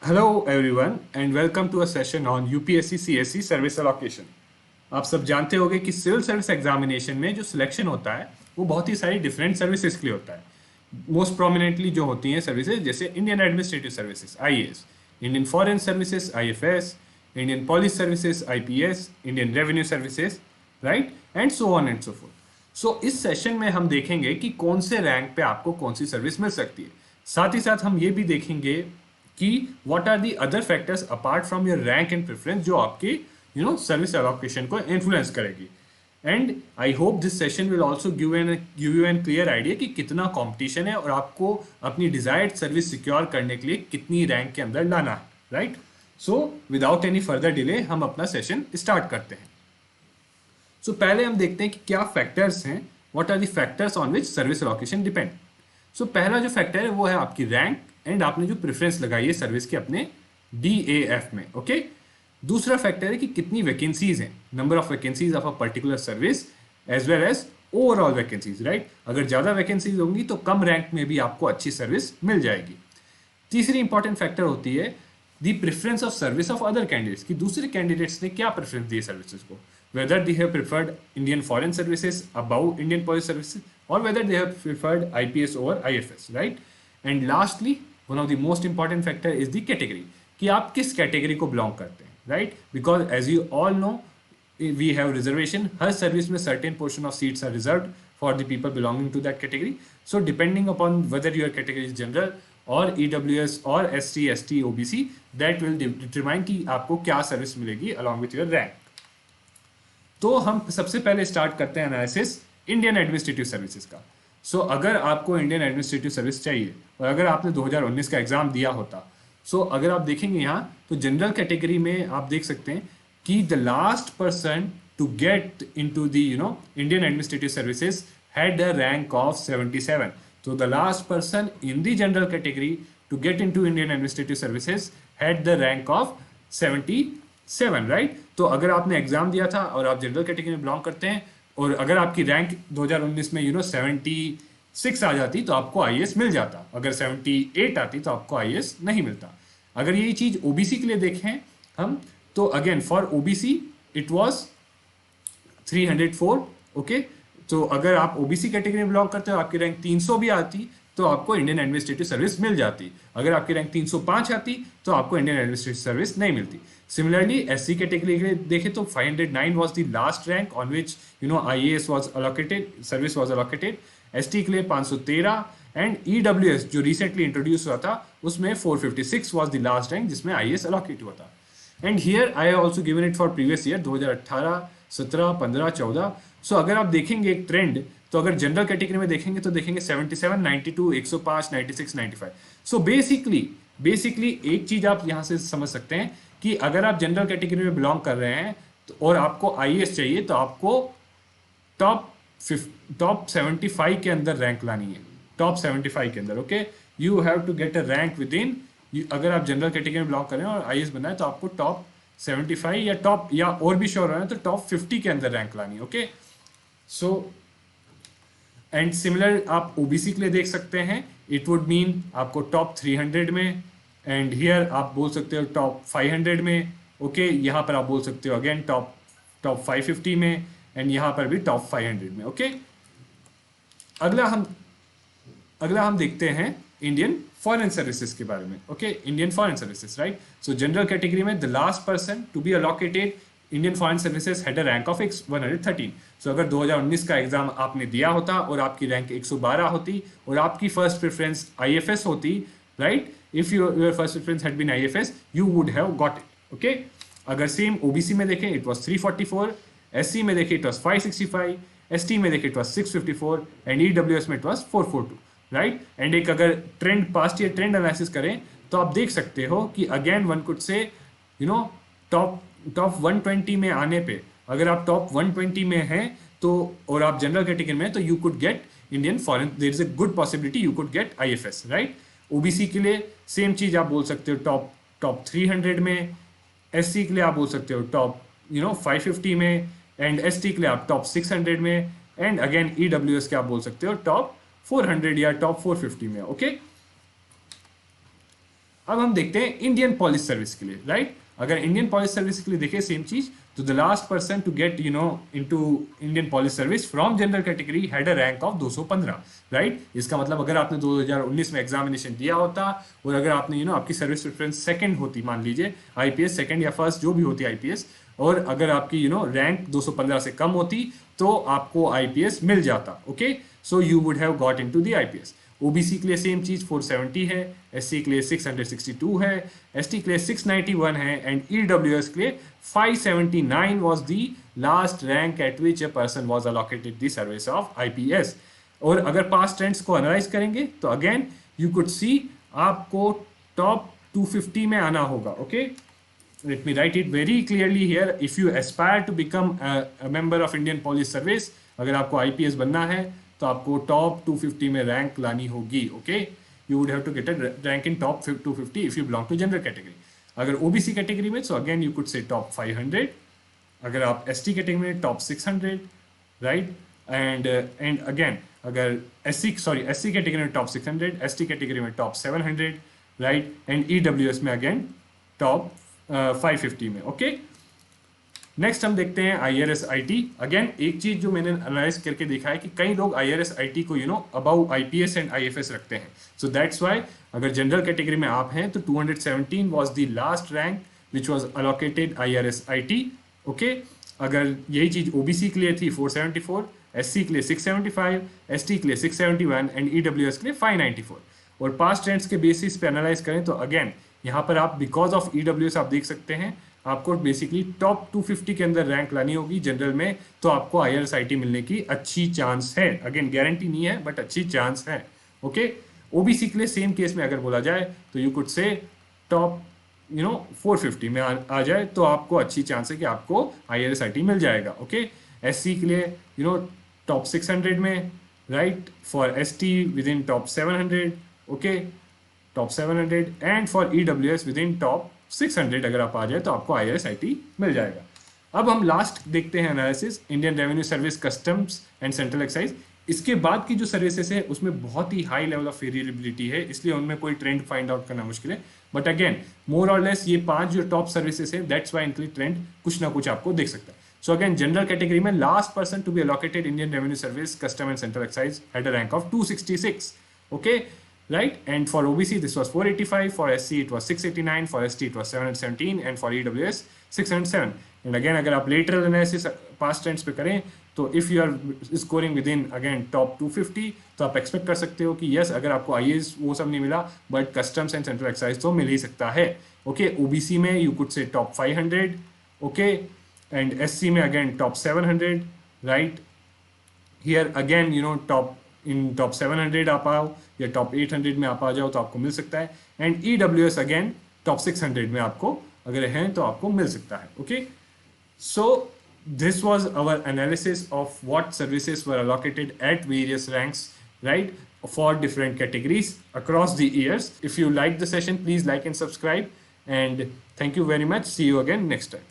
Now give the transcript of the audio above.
Hello everyone and welcome to a session on UPSC CSC service allocation. आप सब जानते होंगे कि सिविल सर्विस एग्जामिनेशन में जो सिलेक्शन होता है वो बहुत ही सारी डिफरेंट सर्विसेज के लिए होता है। मोस्ट प्रोमिनेंटली जो होती हैं सर्विसेज जैसे Indian administrative services IAS, Indian foreign services IFS, Indian police services IPS, Indian revenue services, right, and so on and so forth. So इस सेशन में हम देखेंगे कि कौन से रैंक पे आपको कौन सी सर्विस मिल सकती है। साथ ही साथ हम ये भी देखेंगे कि what are the other factors apart from your rank and preference जो आपके सर्विस एलोकेशन को इन्फ्लुएंस करेगी। And I hope this session will also give you an clear idea कि कितना कंपटीशन है और आपको अपनी डिजायर्ड सर्विस सिक्योर करने के लिए कितनी रैंक के अंदर लाना है, right. So without any further delay हम अपना सेशन स्टार्ट करते हैं। सो पहले हम देखते हैं कि क्या फैक्टर्स हैं, what are the factors on which service allocation depend. So पहला जो फैक्टर है वो है आपकी रैंक एंड आपने जो प्रेफरेंस लगाई है सर्विस के अपने DAF में, ओके। दूसरा फैक्टर है कि कितनी वैकेंसीज हैं, number of vacancies of a particular service as well as overall vacancies, right. अगर ज़्यादा वैकेंसीज होंगी तो कम रैंक में भी आपको अच्छी सर्विस मिल जाएगी। तीसरी इंपॉर्टेंट फैक्टर होती है the preference of service of other candidates, कि दूसरे कैंडिडेट्स ने क्या प्रेफरेंस दी सर्विसेज को, whether they have preferred Indian foreign services above Indian police services और whether they have preferred IPS over IFS, right. And lastly one of the most important factor is the category, कि आप किस category को belong करते हैं, right. Because as you all know we have reservation, हर service में certain portion of seats are reserved for the people belonging to that category. So depending upon whether your category is general or EWS or SC, ST, OBC, that will determine कि आपको क्या service मिलेगी along with your rank. तो हम सबसे पहले start करते हैं एनालिसिस इंडियन एडमिनिस्ट्रेटिव सर्विसेज का। सो अगर आपको इंडियन एडमिनिस्ट्रेटिव सर्विस चाहिए और अगर आपने 2019 का एग्जाम दिया होता, सो अगर आप देखेंगे यहाँ तो जनरल कैटेगरी में आप देख सकते हैं कि the last person to get into the Indian administrative services had a rank of 77. So the last person in the general category to get into Indian administrative services had the rank of 77, right? तो अगर आपने exam दिया था और आप general category में belong करते हैं और अगर आपकी रैंक 2019 में 76 आ जाती तो आपको IAS मिल जाता, अगर 78 आती तो आपको IAS नहीं मिलता। अगर यही चीज OBC के लिए देखें हम तो again for OBC it was 304, okay. तो अगर आप OBC कैटेगरी में बिलोंग करते हो आपकी रैंक 300 भी आती तो आपको इंडियन एडमिनिस्ट्रेटिव सर्विस मिल जाती, अगर आपकी रैंक 305 आती तो आपको इंडियन एडमिनिस्ट्रेटिव सर्विस नहीं मिलती। सिमिलरली SC कैटेगरी के लिए देखें तो 509 was the last rank on which IAS was allocated, service was allocated. ST के लिए 513 एंड EWS जो रिसेंटली इंट्रोड्यूस हुआ था उसमें 456 वाज द लास्ट रैंक जिसमें IAS अलोकेट हुआ था। And here I have also given it for previous year 2018, 17, 15, 14। सो अगर आप देखेंगे एक ट्रेंड तो अगर जनरल कैटेगरी में देखेंगे तो देखेंगे 77, 92, 105, 96, 95। सो बेसिकली एक चीज आप यहाँ से समझ सकते हैं कि अगर आप जनरल कैटेगरी में बिलोंग कर रहे हैं तो और आपको IAS चाहिए तो आपको टॉप 75 के अंदर रैंक लानी है, टॉप 75 के अंदर, okay. You have to get a rank within, अगर आप जनरल कैटेगरी में बिलोंग कर रहे हैं और IAS बनना है तो आपको टॉप 75 या टॉप या और भी श्योर है तो टॉप 50 के अंदर रैंक लानी है, ओके। सो एंड सिमिलर आप OBC के लिए देख सकते हैं, इट वुड मीन आपको टॉप 300 में, एंड हियर आप बोल सकते हो टॉप 500 में, ओके। यहाँ पर आप बोल सकते हो अगेन टॉप 550 में एंड यहाँ पर भी टॉप 500 में, ओके। अगला हम देखते हैं इंडियन फॉरेन सर्विसेज के बारे में, okay. Indian foreign services, right. So general category में the last person to be allocated Indian foreign services had a rank of 113। सो अगर 2019 का एग्जाम आपने दिया होता और आपकी रैंक 112 होती और आपकी फर्स्ट प्रेफरेंस IFS होती, right, if your first preference had been IFS you would have got it, okay. अगर सेम OBC में देखें इट वाज 344, SC में देखें इट वाज 565, ST में देखें इट वाज 654 एंड EWS में इट वाज 442, राइट। एंड एक अगर trend past year trend analysis करें तो आप देख सकते हो कि again one could say top 120 में आने पे अगर आप टॉप 120 में हैं तो और आप जनरल कैटेगरी में तो you could get Indian foreign, there is a good possibility you could get IFS, right. OBC के लिए सेम चीज आप बोल सकते हो टॉप 300 में, SC के लिए आप बोल सकते हो टॉप 550 में एंड ST के लिए आप टॉप 600 में एंड अगेन EWS के आप बोल सकते हो टॉप 400 या टॉप 450 में, ओके। अब हम देखते हैं इंडियन पुलिस सर्विस के लिए, राइट। अगर इंडियन पुलिस सर्विस के लिए देखें सेम चीज, तो the last person to get into Indian Police Service from general category had a rank of 215, right. इसका मतलब अगर आपने 2019 में एग्जामिनेशन दिया होता और अगर आपने आपकी सर्विस प्रेफरेंस सेकंड होती, मान लीजिए आईपीएस सेकंड या फर्स्ट जो भी होती आईपीएस, और अगर आपकी रैंक 215 से कम होती तो आपको आईपीएस मिल जाता। Okay, so you would have got into the IPS. OBC के लिए सेम चीज 470 है, एससी के लिए 662 है, एसटी के लिए 691 है एंड ईडब्ल्यूएस के लिए 579 was the last rank at which a person was allocated the service of IPS. और अगर पास्ट ट्रेंड्स को एनालाइज करेंगे तो अगेन यू कुड सी आपको टॉप 250 में आना होगा। Okay, let me write it very clearly here. If you aspire to become a member of Indian Police Service, अगर आपको आईपीएस बनना है तो आपको टॉप 250 में रैंक लानी होगी। Okay, you would have to get a rank in top 250 if you belong to general category. अगर ओबीसी कैटेगरी में, so again you could say top 500। अगर आप एसटी कैटेगरी में टॉप 600, राइट। एंड अगेन अगर SC category में top 600, ST category में top 700, right. And EWS में again top 550 में। ओके, नेक्स्ट हम देखते हैं आईआरएस आईटी। अगेन एक चीज जो मैंने एनालाइज करके देखा है कि कई लोग आईआरएस आईटी को अबाउ आईपीएस एंड आईएफएस रखते हैं। सो दैट्स व्हाई अगर जनरल कैटेगरी में आप हैं तो 217 was the last rank which was allocated IRS IT. Okay, अगर यही चीज ओबीसी के लिए थी 474, एससी के लिए 675, एसटी के लिए 671 एंड ईडब्ल्यूएस के लिए 594। और पास्ट ट्रेंड्स के बेसिस पे एनालाइज करें तो अगेन यहाँ पर आप बिकॉज ऑफ ईडब्ल्यूएस आप देख सकते हैं आपको बेसिकली टॉप 250 के अंदर रैंक लानी होगी जनरल में, तो आपको आईआरएस आईटी मिलने की अच्छी चांस है। अगेन गारंटी नहीं है बट अच्छी चांस है। ओके, ओबीसी के लिए सेम केस में अगर बोला जाए तो यू कुड से टॉप 450 में आ जाए तो आपको अच्छी चांस है कि आपको आईआरएस आईटी मिल जाएगा। ओके, एससी के लिए टॉप 600 में, right. For ST with in top 700, okay, top 700 and for EWS with in top 600 अगर आप आ जाए तो आपको आईआरएस आईटी मिल जाएगा। अब हम लास्ट देखते हैं analysis Indian revenue service, customs and central excise. इसके बाद की जो सर्विसेज है उसमें बहुत ही हाई लेवल ऑफ वेरिएबिलिटी है, इसलिए उनमें कोई ट्रेंड फाइंड आउट करना मुश्किल है। बट अगेन मोर और लेस ये 5 जो टॉप सर्विसेज है दैट्स वाई इनके ट्रेंड कुछ ना कुछ आपको देख सकता है। सो अगेन जनरल कैटेगरी में last person to be allocated Indian revenue service, custom and central excise had a rank of 266। Okay, right? And for OBC this was 485, for SC it was 689, for ST it was 717 and for EWS 607. And again अगर आप lateral analysis past trends पे करें तो if you are scoring within again top 250 तो आप expect कर सकते हो कि yes अगर आपको IAS वो सब नहीं मिला but customs and central excise तो मिल ही सकता है। Okay, OBC में you could say top 500, okay, and SC में again top 700, right? Here again top in top 700 आप आओ या टॉप 800 में आप आ जाओ तो आपको मिल सकता है। एंड ईडब्ल्यूएस अगेन टॉप 600 में आपको अगर हैं तो आपको मिल सकता है। Okay, so this was our analysis of what services were allocated at various ranks, right, for different categories across the years. If you like the session please like and subscribe and thank you very much. See you again next time.